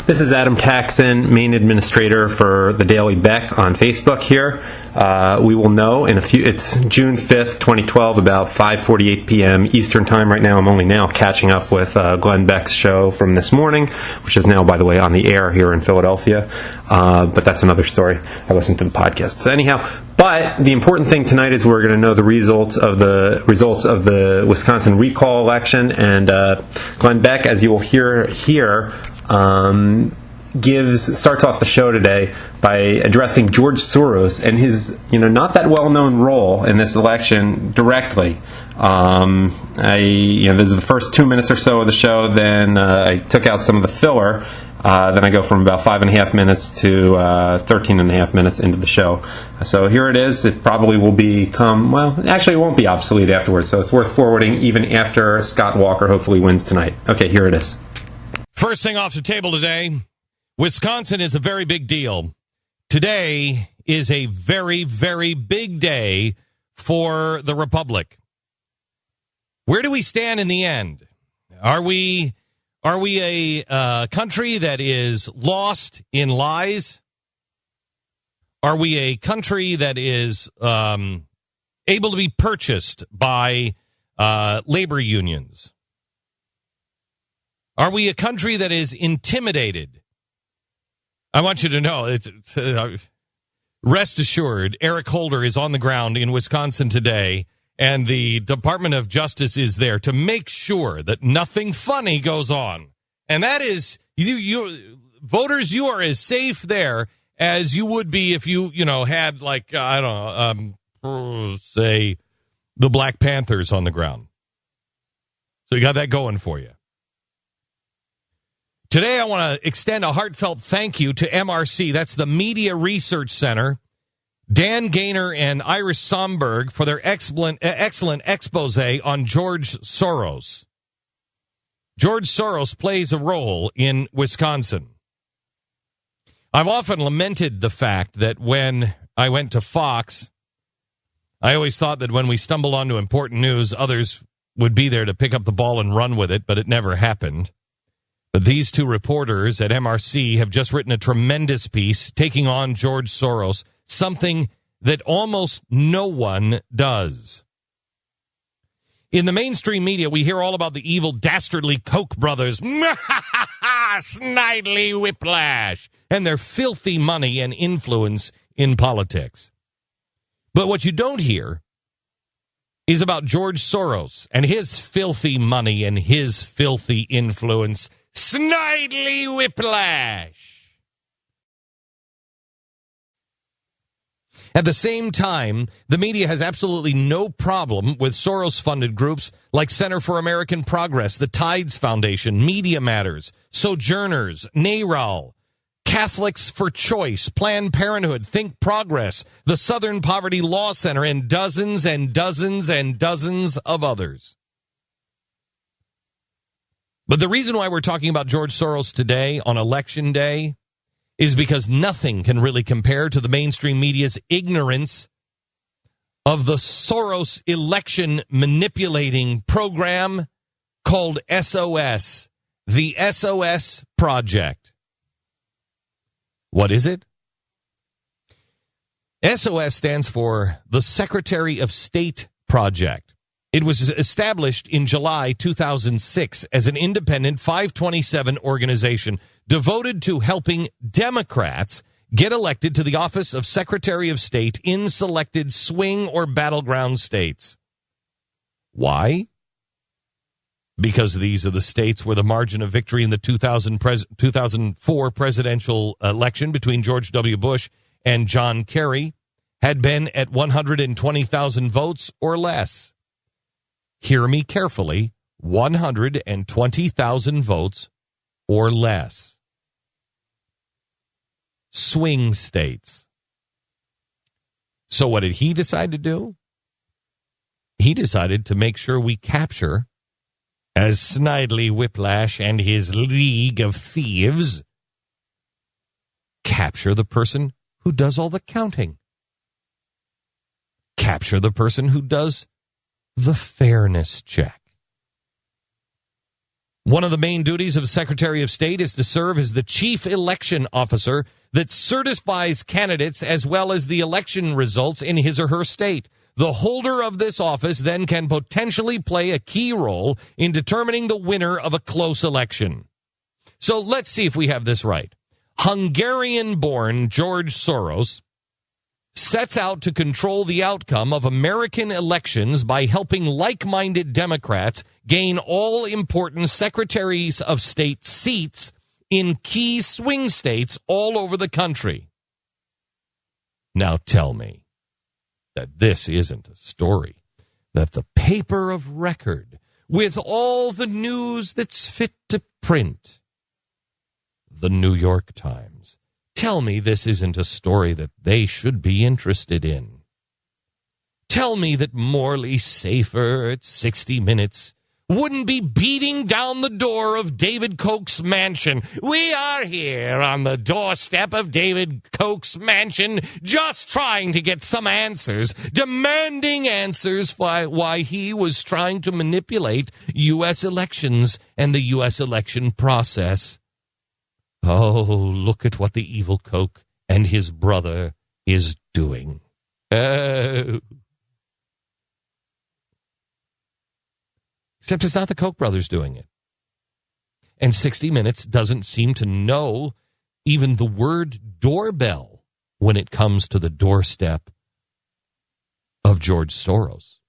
This is Adam Taxon, main administrator for the Daily Beck on Facebook here. We will know in a few, it's June 5th, 2012, about 5:48 p.m. Eastern Time right now. I'm only now catching up with Glenn Beck's show from this morning, which is now, by the way, on the air here in Philadelphia. But that's another story. I listened to the podcast. So anyhow, but the important thing tonight is we're going to know the results of the Wisconsin recall election, and Glenn Beck, as you will hear here, starts off the show today by addressing George Soros and his, not that well-known role in this election directly. This is the first 2 minutes or so of the show. Then I took out some of the filler. Then I go from about 5.5 minutes to 13.5 minutes into the show. So here it is. It probably will become, it won't be obsolete afterwards. So it's worth forwarding even after Scott Walker hopefully wins tonight. Okay, here it is. First thing off the table today, Wisconsin is a very big deal. Today is a very, very big day for the Republic. Where do we stand in the end? Are we a country that is lost in lies? Are we a country that is able to be purchased by labor unions? Are we a country that is intimidated? I want you to know, rest assured, Eric Holder is on the ground in Wisconsin today, and the Department of Justice is there to make sure that nothing funny goes on. And that is, you voters, you are as safe there as you would be if you had, say, the Black Panthers on the ground. So you got that going for you. Today, I want to extend a heartfelt thank you to MRC. That's the Media Research Center. Dan Gaynor and Iris Somberg for their excellent expose on George Soros. George Soros plays a role in Wisconsin. I've often lamented the fact that when I went to Fox, I always thought that when we stumbled onto important news, others would be there to pick up the ball and run with it, but it never happened. But these two reporters at MRC have just written a tremendous piece taking on George Soros, something that almost no one does. In the mainstream media, we hear all about the evil, dastardly Koch brothers, Snidely Whiplash, and their filthy money and influence in politics. But what you don't hear is about George Soros and his filthy money and his filthy influence. Snidely Whiplash. At the same time, the media has absolutely no problem with Soros-funded groups like Center for American Progress, the Tides Foundation, Media Matters, Sojourners, NARAL, Catholics for Choice, Planned Parenthood, Think Progress, the Southern Poverty Law Center, and dozens and dozens and dozens of others. But the reason why we're talking about George Soros today on Election Day is because nothing can really compare to the mainstream media's ignorance of the Soros election manipulating program called SOS, the SOS Project. What is it? SOS stands for the Secretary of State Project. It was established in July 2006 as an independent 527 organization devoted to helping Democrats get elected to the office of Secretary of State in selected swing or battleground states. Why? Because these are the states where the margin of victory in the 2004 presidential election between George W. Bush and John Kerry had been at 120,000 votes or less. Hear me carefully, 120,000 votes or less. Swing states. So what did he decide to do? He decided to make sure we capture, as Snidely Whiplash and his League of Thieves, capture the person who does all the counting. Capture the person who does the fairness check. One of the main duties of Secretary of State is to serve as the chief election officer that certifies candidates as well as the election results in his or her state. The holder of this office then can potentially play a key role in determining the winner of a close election. So let's see if we have this right. Hungarian-born George Soros sets out to control the outcome of American elections by helping like-minded Democrats gain all important secretaries of state seats in key swing states all over the country. Now tell me that this isn't a story that the paper of record, with all the news that's fit to print, the New York Times, tell me this isn't a story that they should be interested in. Tell me that Morley Safer at 60 Minutes wouldn't be beating down the door of David Koch's mansion. We are here on the doorstep of David Koch's mansion, just trying to get some answers, demanding answers for why he was trying to manipulate U.S. elections and the U.S. election process. Oh, look at what the evil Koch and his brother is doing. Oh. Except it's not the Koch brothers doing it. And 60 Minutes doesn't seem to know even the word doorbell when it comes to the doorstep of George Soros.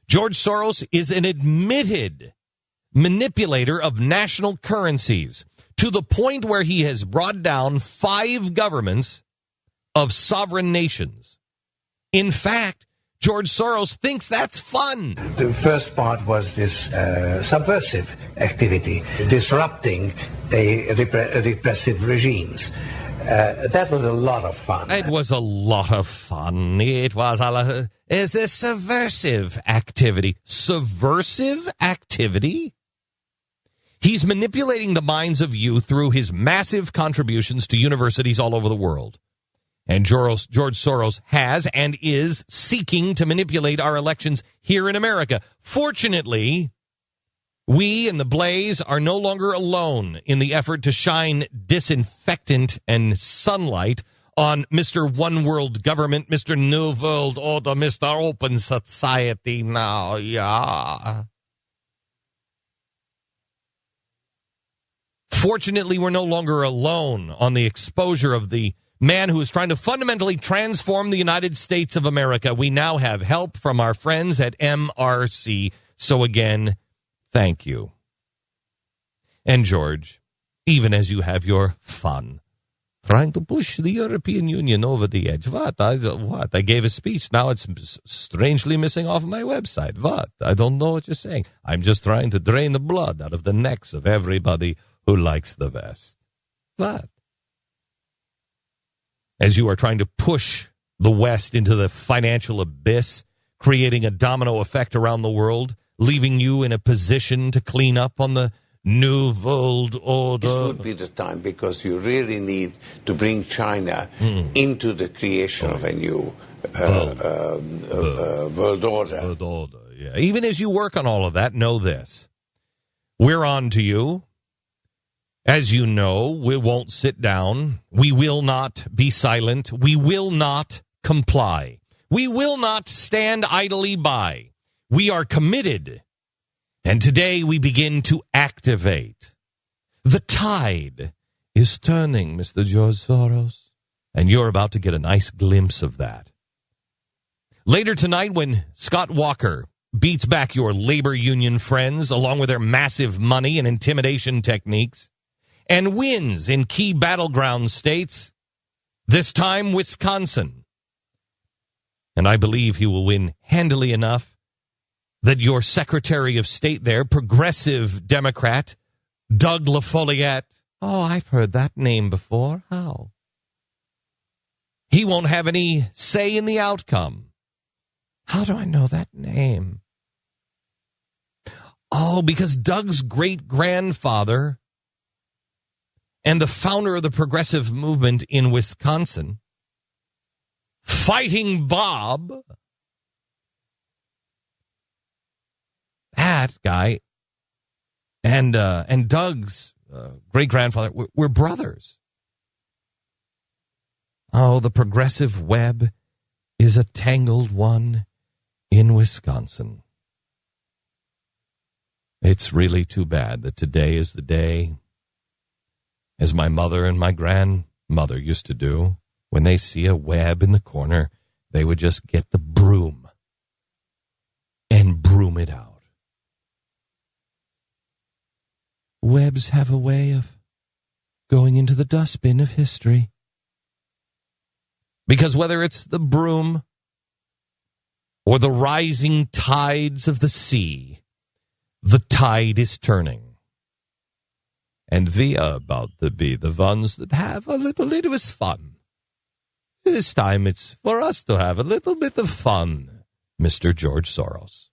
George Soros is an admitted manipulator of national currencies to the point where he has brought down 5 governments of sovereign nations. In fact, George Soros thinks that's fun. The first part was this subversive activity, disrupting repressive regimes. That was a lot of fun. It was a lot of fun. It was a lot. Is this subversive activity? Subversive activity? He's manipulating the minds of youth through his massive contributions to universities all over the world. And George Soros has and is seeking to manipulate our elections here in America. Fortunately, we in the Blaze are no longer alone in the effort to shine disinfectant and sunlight on Mr. One World Government, Mr. New World Order, Mr. Open Society now, yeah. Fortunately, we're no longer alone on the exposure of the man who is trying to fundamentally transform the United States of America. We now have help from our friends at MRC. So again, thank you. And George, even as you have your fun, trying to push the European Union over the edge. What? I gave a speech. Now it's strangely missing off my website. What? I don't know what you're saying. I'm just trying to drain the blood out of the necks of everybody who likes the West. What? As you are trying to push the West into the financial abyss, creating a domino effect around the world, leaving you in a position to clean up on the New World Order. This would be the time, because you really need to bring China into the creation of a new world order. World order, yeah. Even as you work on all of that, know this. We're on to you. As you know, we won't sit down. We will not be silent. We will not comply. We will not stand idly by. We are committed. And today we begin to activate. The tide is turning, Mr. George Soros. And you're about to get a nice glimpse of that. Later tonight, when Scott Walker beats back your labor union friends along with their massive money and intimidation techniques, and wins in key battleground states, this time Wisconsin. And I believe he will win handily enough that your Secretary of State there, progressive Democrat, Doug LaFollette, oh, I've heard that name before. How? He won't have any say in the outcome. How do I know that name? Oh, because Doug's great-grandfather and the founder of the progressive movement in Wisconsin, Fighting Bob, that guy and Doug's great-grandfather were brothers. Oh, the progressive web is a tangled one in Wisconsin. It's really too bad that today is the day, as my mother and my grandmother used to do. When they see a web in the corner, they would just get the broom and broom it out. Webs have a way of going into the dustbin of history. Because whether it's the broom or the rising tides of the sea, the tide is turning. And we are about to be the ones that have a little bit of fun. This time it's for us to have a little bit of fun, Mr. George Soros.